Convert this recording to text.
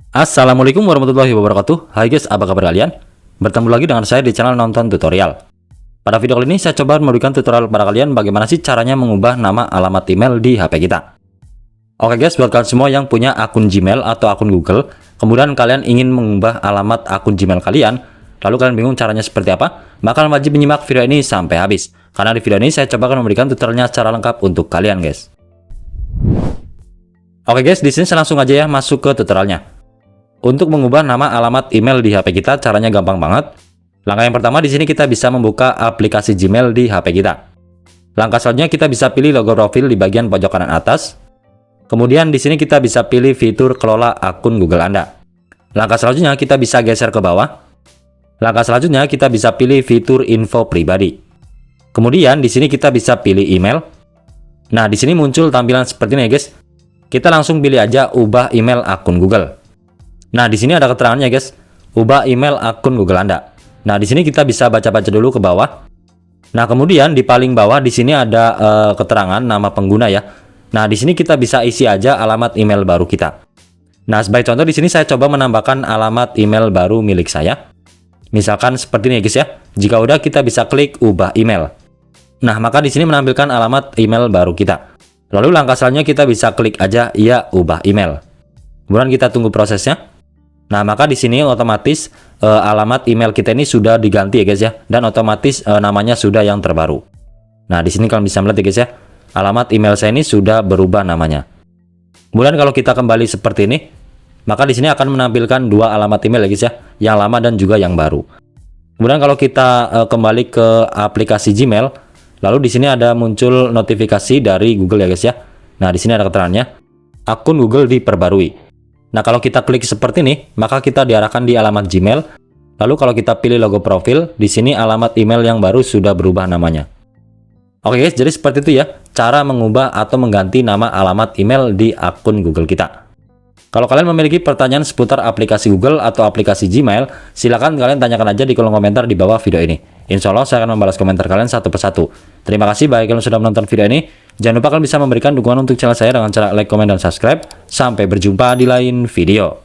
Assalamualaikum warahmatullahi wabarakatuh. Hai guys, apa kabar kalian? Bertemu lagi dengan saya di channel Nonton Tutorial. Pada video kali ini saya coba memberikan tutorial kepada kalian bagaimana sih caranya mengubah nama alamat email di HP kita. Oke guys, buat kalian semua yang punya akun Gmail atau akun Google, kemudian kalian ingin mengubah alamat akun Gmail kalian, lalu kalian bingung caranya seperti apa, maka kalian wajib menyimak video ini sampai habis. Karena di video ini saya coba akan memberikan tutorialnya secara lengkap untuk kalian guys. Oke guys, di sini saya langsung aja ya masuk ke tutorialnya. Untuk mengubah nama alamat email di HP kita, caranya gampang banget. Langkah yang pertama, di sini kita bisa membuka aplikasi Gmail di HP kita. Langkah selanjutnya, kita bisa pilih logo profil di bagian pojok kanan atas. Kemudian di sini kita bisa pilih fitur kelola akun Google Anda. Langkah selanjutnya, kita bisa geser ke bawah. Langkah selanjutnya, kita bisa pilih fitur info pribadi. Kemudian di sini kita bisa pilih email. Nah, di sini muncul tampilan seperti ini ya guys. Kita langsung pilih aja ubah email akun Google. Nah, di sini ada keterangannya guys, ubah email akun Google Anda. Nah, di sini kita bisa baca-baca dulu ke bawah. Nah, kemudian di paling bawah di sini ada keterangan nama pengguna ya. Nah, di sini kita bisa isi aja alamat email baru kita. Nah, sebagai contoh di sini saya coba menambahkan alamat email baru milik saya. Misalkan seperti ini ya guys ya. Jika udah, kita bisa klik ubah email. Nah, maka di sini menampilkan alamat email baru kita. Lalu langkah selanjutnya kita bisa klik aja iya ubah email. Kemudian kita tunggu prosesnya. Nah, maka di sini otomatis alamat email kita ini sudah diganti ya guys ya, dan otomatis namanya sudah yang terbaru. Nah, di sini kalian bisa melihat ya guys ya, alamat email saya ini sudah berubah namanya. Kemudian kalau kita kembali seperti ini, maka di sini akan menampilkan dua alamat email ya guys ya, yang lama dan juga yang baru. Kemudian kalau kita kembali ke aplikasi Gmail, lalu di sini ada muncul notifikasi dari Google ya guys ya. Nah, di sini ada keterangannya, akun Google diperbarui. Nah, kalau kita klik seperti ini, maka kita diarahkan di alamat Gmail. Lalu kalau kita pilih logo profil, di sini alamat email yang baru sudah berubah namanya. Oke guys, jadi seperti itu ya, cara mengubah atau mengganti nama alamat email di akun Google kita. Kalau kalian memiliki pertanyaan seputar aplikasi Google atau aplikasi Gmail, silakan kalian tanyakan aja di kolom komentar di bawah video ini. Insya Allah saya akan membalas komentar kalian satu persatu. Terima kasih bagi kalian sudah menonton video ini. Jangan lupa kalian bisa memberikan dukungan untuk channel saya dengan cara like, komen, dan subscribe. Sampai berjumpa di lain video.